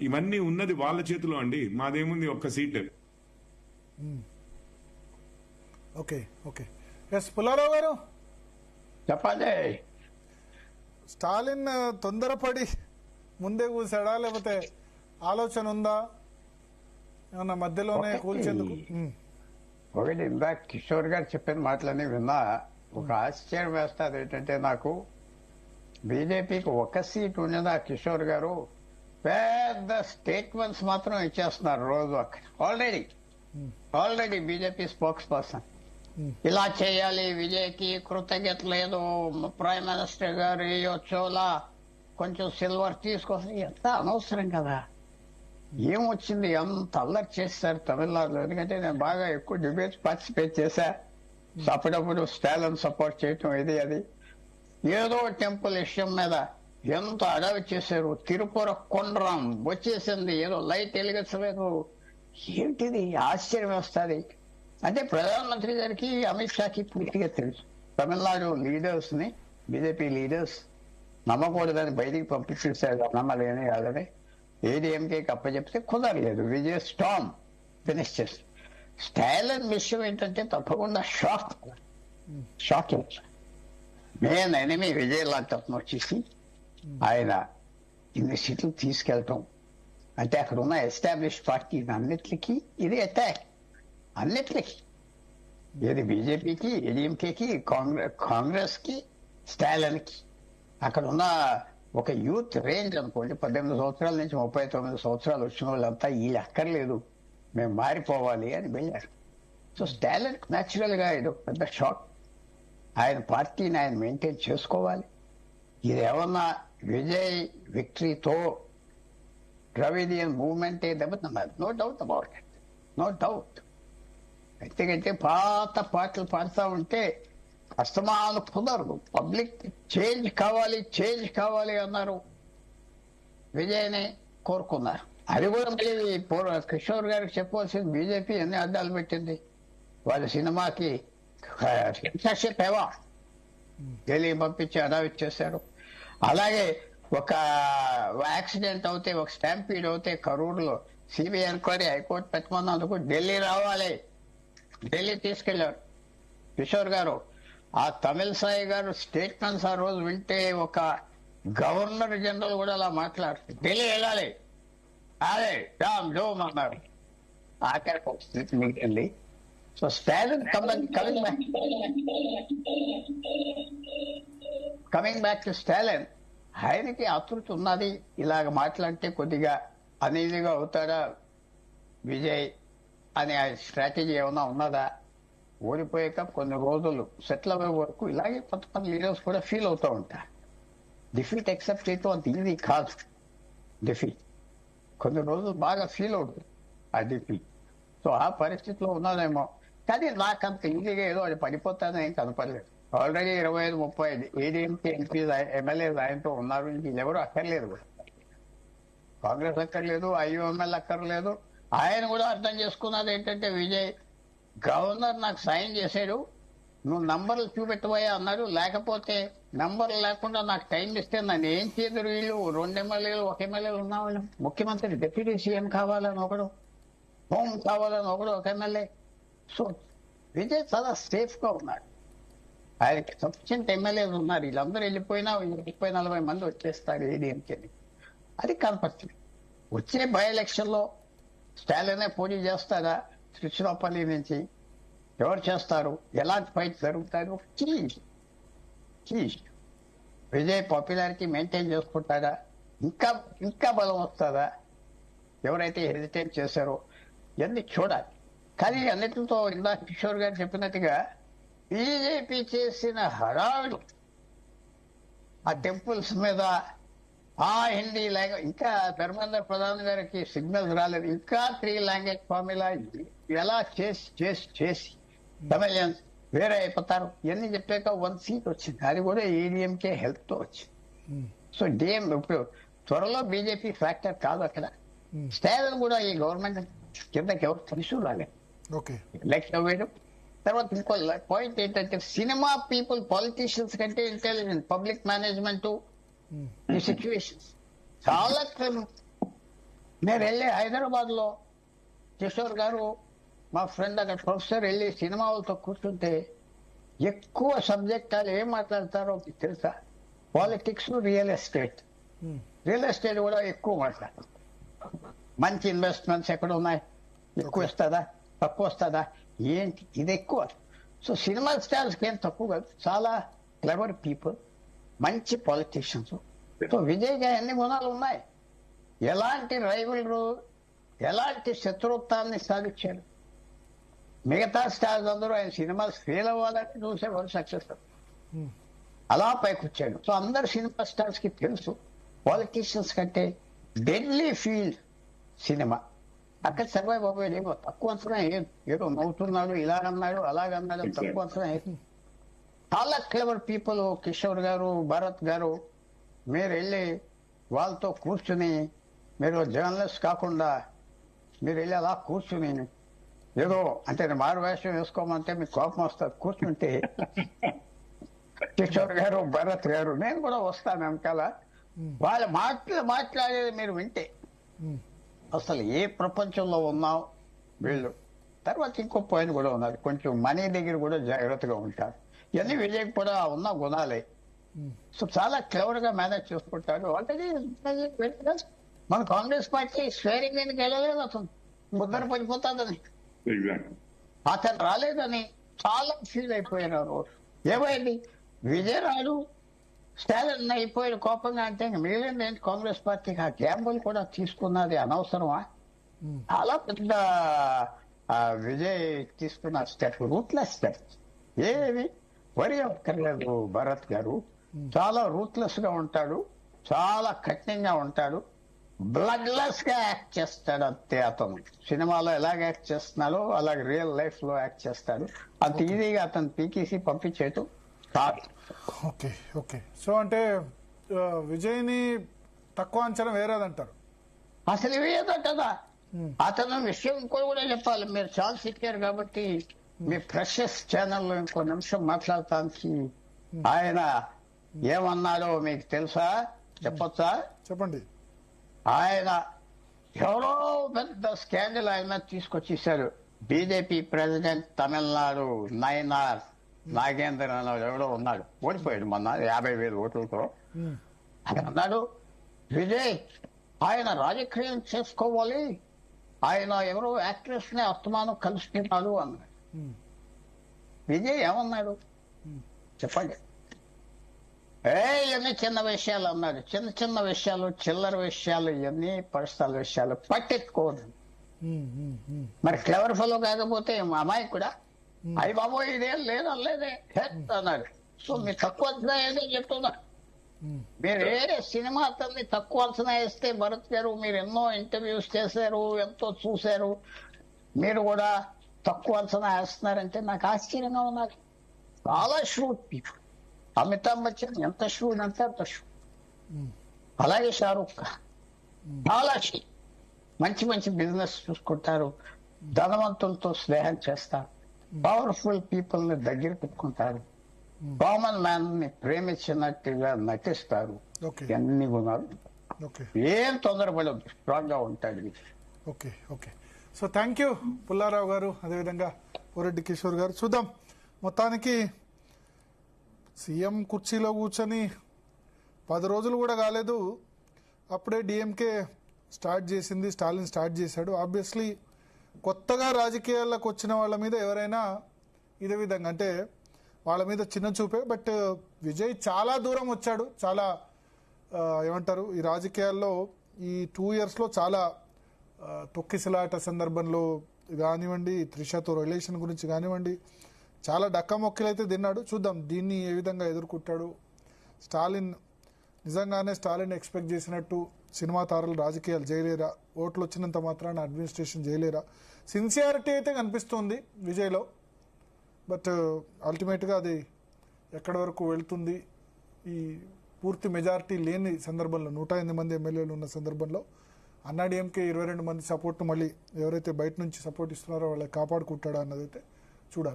ఇవన్నీ ఉన్నది వాళ్ళ చేతిలో అండి. మాదేముంది ఒక్క seat. Okay okay yes Pullarao garu, చెప్పండి. స్టాలిన్ తొందరపడి ముందే కూసాడా లేకపోతే ఆలోచన ఉందా ఏమన్నా మధ్యలోనే కూల్చేందుకు? ఒకటి ఇందాక కిషోర్ గారు చెప్పిన మాటలన్నీ విన్నా. ఒక ఆశ్చర్యం వేస్తుంది ఏంటంటే, నాకు బీజేపీకి ఒక సీట్ ఉన్నదా కిషోర్ గారు పెద్ద స్టేట్మెంట్స్ మాత్రం ఇచ్చేస్తున్నారు రోజు అక్కడ. ఆల్రెడీ బీజేపీ స్పోక్స్ పర్సన్ ఇలా చేయాలి, విజయ్కి కృతజ్ఞత లేదు, ప్రైమ్ మినిస్టర్ గారు ఇవ్వచ్చోలా కొంచెం సిల్వర్ తీసుకొస్తే ఎంత అనవసరం కదా. ఏమొచ్చింది, ఎంత అల్లరి చేస్తారు తమిళనాడులో. ఎందుకంటే నేను బాగా ఎక్కువ డిబేట్స్ పార్టిసిపేట్ చేశా. అప్పుడప్పుడు స్టాలిన్ సపోర్ట్ చేయటం ఇది అది. ఏదో టెంపుల్ విషయం మీద ఎంత అడవి చేశారు. తిరుపుర కొండరం వచ్చేసింది, ఏదో లైట్ వెలిగించలేదు. ఏంటిది, ఆశ్చర్యం వేస్తుంది. అంటే ప్రధానమంత్రి గారికి అమిత్ షాకి పూర్తిగా తెలుసు తమిళనాడు లీడర్స్ ని, బీజేపీ లీడర్స్ నమ్మకూడదని బయటికి పంపించేశారు. నమ్మలేని కాదని ఏడీఎంకేకి అప్పచెప్తే కుదరలేదు. విజయ్ స్టామ్ ఫినిష్ చేసి స్టాలిన్ విషయం ఏంటంటే తప్పకుండా షాకింగ్. మెయిన్ ఎనిమి విజయ్ లాంటి అతను వచ్చేసి ఆయన ఇన్ని సీట్లు తీసుకెళ్ళటం అంటే అక్కడ ఉన్న ఎస్టాబ్లిష్ పార్టీ అన్నిటికీ ఇది అటాక్. అన్నిటికీ ఏది బీజేపీకి, ఏడీఎంకేకి, కాంగ్రెస్ కి, స్టాలిన్ కి. అక్కడ ఉన్న ఒక యూత్ రేంజ్ అనుకోండి, 18 సంవత్సరాల నుంచి 39 సంవత్సరాలు వచ్చిన వాళ్ళంతా వీళ్ళు అక్కర్లేదు, మేము మారిపోవాలి అని వెళ్ళారు. సో స్టాలిన్ న్యాచురల్ గా ఇది పెద్ద షాక్. ఆయన పార్టీని ఆయన మెయింటైన్ చేసుకోవాలి. ఇది ఏమన్నా విజయ్ విక్టరీతో ద్రవిడియన్ మూవ్మెంట్ దెబ్బతిన్నారు. No doubt about it, no doubt. ఎందుకంటే పాత పాటలు పాడుతూ ఉంటే అస్తమానం కుదరదు. పబ్లిక్ చేంజ్ కావాలి అన్నారు, విజయ్ని కోరుకున్నారు. అది కూడా మళ్ళీ కిషోర్ గారికి చెప్పవలసింది, బీజేపీ ఎన్ని అడ్డాలు పెట్టింది. వాళ్ళ సినిమాకి సెన్సార్షిప్ అవార్డ్ ఢిల్లీ పంపించి అడావిట్ చేశారు. అలాగే ఒక యాక్సిడెంట్ అవుతే, ఒక స్టాంపీడ్ అవుతే కరూరులో సిబిఐ ఎంక్వైరీ హైకోర్టు పెట్టమన్నందుకు ఢిల్లీ రావాలి, ఢిల్లీ తీసుకెళ్లారు కిషోర్ గారు. ఆ తమిళ సాయి గారు స్టేట్మెంట్స్ ఆ రోజు వింటే ఒక గవర్నర్ జనరల్ కూడా అలా మాట్లాడుతుంది. ఢిల్లీ వెళ్ళాలి, అదే డామ్ డోమ్ అన్నారు. ఆఖరికి ఒక స్థితి మిగిలింది. So Stalin coming back to Stalin, ఆయనకి ఆతృత ఉన్నది. ఇలాగ మాట్లాడితే కొద్దిగా అనీజీగా అవుతాడా విజయ్ అనే స్ట్రాటజీ ఏమైనా ఉన్నదా? ఓడిపోయాక కొన్ని రోజులు సెటిల్ అయ్యే వరకు ఇలాగే కొంతమంది లీడర్స్ కూడా ఫీల్ అవుతూ ఉంటారు. డిఫీట్ యాక్సెప్ట్ చేయటం అంత ఈజీ కాదు. డిఫీట్ కొన్ని రోజులు బాగా ఫీల్ అవుతుంది ఆ డిఫీట్. సో ఆ పరిస్థితిలో ఉన్నదేమో. కానీ నాకు అంత ఈజీగా ఏదో అది పడిపోతానని ఏం కనపడలేదు. ఆల్రెడీ 25-30 ఏడీఎంకే ఎంపీస్ ఎమ్మెల్యేస్ ఆయనతో ఉన్నారు. వీళ్ళెవరూ అక్కర్లేదు కూడా, కాంగ్రెస్ అక్కర్లేదు, ఐఎంఎల్ అక్కర్లేదు. ఆయన కూడా అర్థం చేసుకున్నది ఏంటంటే, విజయ్ గవర్నర్ నాకు సైన్ చేశాడు, నువ్వు నంబర్లు చూపెట్టబోయా అన్నాడు. లేకపోతే నంబర్లు లేకుండా నాకు టైం ఇస్తే నన్ను ఏం చేయదురు వీళ్ళు. 2 ఎమ్మెల్యేలు 1 ఎమ్మెల్యేలు ఉన్నవాళ్ళు, ముఖ్యమంత్రి డిప్యూటీ సీఎం కావాలని ఒకడు, హోం కావాలని ఒకడు, 1 ఎమ్మెల్యే. సో విజయ్ చాలా సేఫ్ గా ఉన్నాడు. ఆయనకి సఫిషియెంట్ ఎమ్మెల్యేలు ఉన్నారు. వీళ్ళందరూ వెళ్ళిపోయినా 30-40 మంది వచ్చేస్తారు ఏడీఎంకేని. అది కనపడుతుంది. వచ్చే బై ఎలక్షన్ లో స్టాలినే పోటీ చేస్తారా, త్రిచురాపల్లి నుంచి ఎవరు చేస్తారు, ఎలాంటి ఫైట్ జరుగుతారు, విజయ్ పాపులారిటీ మెయింటైన్ చేసుకుంటారా, ఇంకా బలం వస్తుందా, ఎవరైతే హెజిటేట్ చేశారో ఇవన్నీ చూడాలి. కానీ అన్నిటితో ఇందాక కిషోర్ గారు చెప్పినట్టుగా బీజేపీ చేసిన హడావిడి ఆ టెంపుల్స్ మీద, ఆ హిందీ లాంగ్వేజ్, ఇంకా ధర్మేంద్ర ప్రధాన్ గారికి సిగ్నల్స్ రాలేదు, ఇంకా 3 లాంగ్వేజ్ ఫార్ములా ఎలా చేసి తమిళియన్స్ వేరే అయిపోతారు. ఇవన్నీ చెప్పాక 1 సీట్ వచ్చింది. అది కూడా ఏడీఎంకే హెల్ప్ తో వచ్చింది. సో డిఎం ఇప్పుడు త్వరలో బీజేపీ ఫ్యాక్టర్ కాదు అక్కడ. స్టాలిన్ కూడా ఈ గవర్నమెంట్ కిందకి ఎవరు తీసుకురాలేదు. ఎలక్షన్ వేయడం తర్వాత ఇంకో పాయింట్ ఏంటంటే, సినిమా పీపుల్ పాలిటీషియన్స్ కంటే ఇంటెలిజెంట్ పబ్లిక్ మేనేజ్మెంట్ ఈ సిచ్యువేషన్స్ చాలా నేను వెళ్ళి హైదరాబాద్ లో కిషోర్ గారు మా ఫ్రెండ్ అక్కడ ప్రొఫెసర్ వెళ్ళి సినిమా వాళ్ళతో కూర్చుంటే ఎక్కువ సబ్జెక్ట్ వాళ్ళు ఏం మాట్లాడతారో మీకు తెలుసా? Politics, real estate. Real estate కూడా ఎక్కువ మాట్లాడతారు. మంచి ఇన్వెస్ట్మెంట్స్ ఎక్కడ ఉన్నాయి, ఎక్కువ వస్తుందా, తక్కువ వస్తుందా, ఏంటి, ఇది ఎక్కువ. సో సినిమా స్టార్స్ ఏం తక్కువ కాదు, చాలా క్లెవర్ పీపుల్, మంచి పాలిటీషియన్స్. సో విజయ్ గారు ఎన్ని గుణాలు ఉన్నాయి. ఎలాంటి రైవల్రు, ఎలాంటి శత్రుత్వాన్ని సాధించారు. మిగతా స్టార్స్ అందరూ ఆయన సినిమాలు ఫెయిల్ అవ్వాలని చూసేవారు, సక్సెస్ అలా పైకి వచ్చాడు. సో అందరు సినిమా స్టార్స్ కి తెలుసు పాలిటీషియన్స్ కంటే డెడ్లీ ఫీల్డ్ సినిమా. అక్కడ సర్వైవ్ అవ్వేది ఏమో తక్కువ అంచనా ఏదో నవ్వుతున్నాడు, ఇలాగన్నాడు అలాగన్నాడు, తక్కువ అంచనా చాలా క్లెవర్ పీపుల్. కిషోర్ గారు, భరత్ గారు, మీరు వెళ్ళి వాళ్ళతో కూర్చుని, మీరు జర్నలిస్ట్ కాకుండా మీరు వెళ్ళి అలా కూర్చుని ఏదో అంటే మారు వేషం వేసుకోమంటే మీకు కోపం వస్తుంది. కూర్చుంటే కిషోర్ గారు, భరత్ గారు, నేను కూడా వస్తాను వెనకాల. వాళ్ళ మాట్లాడేది మీరు వింటే అసలు ఏ ప్రపంచంలో ఉన్నాం వీళ్ళు. తర్వాత ఇంకో పాయింట్ కూడా ఉన్నారు, కొంచెం మనీ దగ్గర కూడా జాగ్రత్తగా ఉంటారు. ఇవన్నీ విజయ్ కూడా ఉన్న గుణాలే. సో చాలా క్లవర్ గా మేనేజ్ చేసుకుంటాడు. ఆల్రెడీ మన కాంగ్రెస్ పార్టీ స్వేరింగ్ దీనికి వెళ్ళలేదు, అతను ముద్దర పడిపోతాదని, అతను రాలేదని చాలా ఫీల్ అయిపోయినారు. ఏమైంది, విజయరాడు స్టాలిన్ అయిపోయాడు కోపంగా. అంటే మిగిలింది ఏంటి కాంగ్రెస్ పార్టీకి? ఆ గ్యాంబుల్ కూడా తీసుకున్నది అనవసరమా? చాలా పెద్ద విజయ్ తీసుకున్న స్టెప్, రూట్లెస్ స్టెప్. ఏమి వరి అక్కర్లేదు. భరత్ గారు చాలా రూట్లెస్ గా ఉంటాడు, చాలా కఠినంగా ఉంటాడు, బ్లడ్లెస్ గా యాక్ట్ చేస్తాడు అంతే. అతను సినిమాలో ఎలాగ యాక్ట్ చేస్తున్నాడో అలాగే రియల్ లైఫ్ లో యాక్ట్ చేస్తాడు. అంత ఈజీగా అతను పీకేసి పంపించేయటం కాదు. Okay okay. సో అంటే విజయ్ ని తక్కువ అంచనా వేరేదంటారు. అసలు ఇవేదో కదా. అతను విషయం ఇంకోటి కూడా చెప్పాలి. మీరు ఛాన్స్ ఇచ్చారు కాబట్టి మీ ప్రెషస్ ఛానల్లో ఇంకో నిమిషం మాట్లాడటానికి ఆయన ఏమన్నాడో మీకు తెలుసా? చెప్పొచ్చా? చెప్పండి. ఆయన ఎవరో పెద్ద స్కాండల్ ఆయన తీసుకొచ్చేసాడు. బీజేపీ ప్రెసిడెంట్ తమిళనాడు నయనార్ నాగేంద్ర అన్నాడు, ఎవడో ఉన్నాడు, ఓడిపోయాడు మొన్న 50,000 ఓట్లతో. ఆయన అన్నాడు, విజయ్ ఆయన రాజకీయం చేసుకోవాలి, ఆయన ఎవరో యాక్ట్రెస్ ని అస్తమానం కలుస్తున్నాడు అన్నాడు. విజయ్ ఏమన్నాడు చెప్పండి? ఇవన్నీ చిన్న విషయాలు అన్నాడు. చిన్న చిన్న విషయాలు, చిల్లర విషయాలు, ఇవన్నీ పర్సనల్ విషయాలు పట్టెట్టుకోదు. మరి క్లవర్ ఫెలో కాకపోతే మా అమ్మాయి కూడా అయ్యి బాబోయ్ ఇదేం లేదు అనలేదే అన్నాడు. సో మీరు తక్కువ అంచనా ఏదో చెప్తున్నా. మీరు ఏ సినిమా అతన్ని తక్కువ అంచనా వేస్తే, భరత్ గారు మీరు ఎన్నో ఇంటర్వ్యూస్ చేశారు, ఎంతో చూశారు, మీరు కూడా తక్కువ అంచనా వేస్తున్నారంటే నాకు ఆశ్చర్యంగా ఉన్నది. చాలా ష్రూడ్ పీపుల్. అమితాబ్ బచ్చన్ ఎంత ష్రూడ్ అంటే అంత ష్రూడ్. అలాగే షారూక్ ఖాన్ చాలా మంచి మంచి బిజినెస్ చూసుకుంటారు, ధనవంతులతో స్నేహం చేస్తారు, పవర్ఫుల్ పీపుల్ ని దగ్గర పెట్టుకుంటారు, కామన్ మ్యాన్ ని ప్రేమించినట్టుగా నటిస్తారు. ఎన్ని గుణాలు. ఏం తొందరపడదు, స్ట్రాంగ్ గా ఉంటాడు. Okay okay. So thank you Pullarao గారు, అదేవిధంగా పోరెడ్డి కిషోర్ గారు. చూద్దాం, మొత్తానికి సీఎం కుర్చీలో కూర్చొని 10 రోజులు కూడా కాలేదు, అప్పుడే డిఎంకే స్టార్ట్ చేసింది, స్టాలిన్ స్టార్ట్ చేశాడు. ఆబ్వియస్లీ కొత్తగా రాజకీయాల్లోకి వచ్చిన వాళ్ళ మీద ఎవరైనా ఇదే విధంగా అంటే వాళ్ళ మీద చిన్న చూపే. బట్ విజయ్ చాలా దూరం వచ్చాడు, చాలా ఏమంటారు ఈ రాజకీయాల్లో ఈ 2 yearsలో చాలా తొక్కిసలాట సందర్భంలో కానివ్వండి, త్రిషతో రిలేషన్ గురించి కానివ్వండి, చాలా డక్కా మొక్కలైతే తిన్నాడు. చూద్దాం దీన్ని ఏ విధంగా ఎదుర్కొంటాడు. స్టాలిన్ నిజంగానే స్టాలిన్ ఎక్స్పెక్ట్ చేసినట్టు సినిమా తారలు రాజకీయాలు చేయలేరా, ఓట్లు వచ్చినంత మాత్రాన అడ్మినిస్ట్రేషన్ చేయలేరా? సిన్సియారిటీ అయితే కనిపిస్తుంది విజయ్లో, బట్ అల్టిమేట్గా అది ఎక్కడి వరకు వెళ్తుంది? ఈ పూర్తి మెజారిటీ లేని సందర్భంలో 108 మంది ఎమ్మెల్యేలు ఉన్న సందర్భంలో అన్నాడీఎంకే 22 మంది సపోర్ట్ మళ్ళీ ఎవరైతే బయట నుంచి సపోర్ట్ ఇస్తున్నారో వాళ్ళకి కాపాడుకుంటాడా అన్నదైతే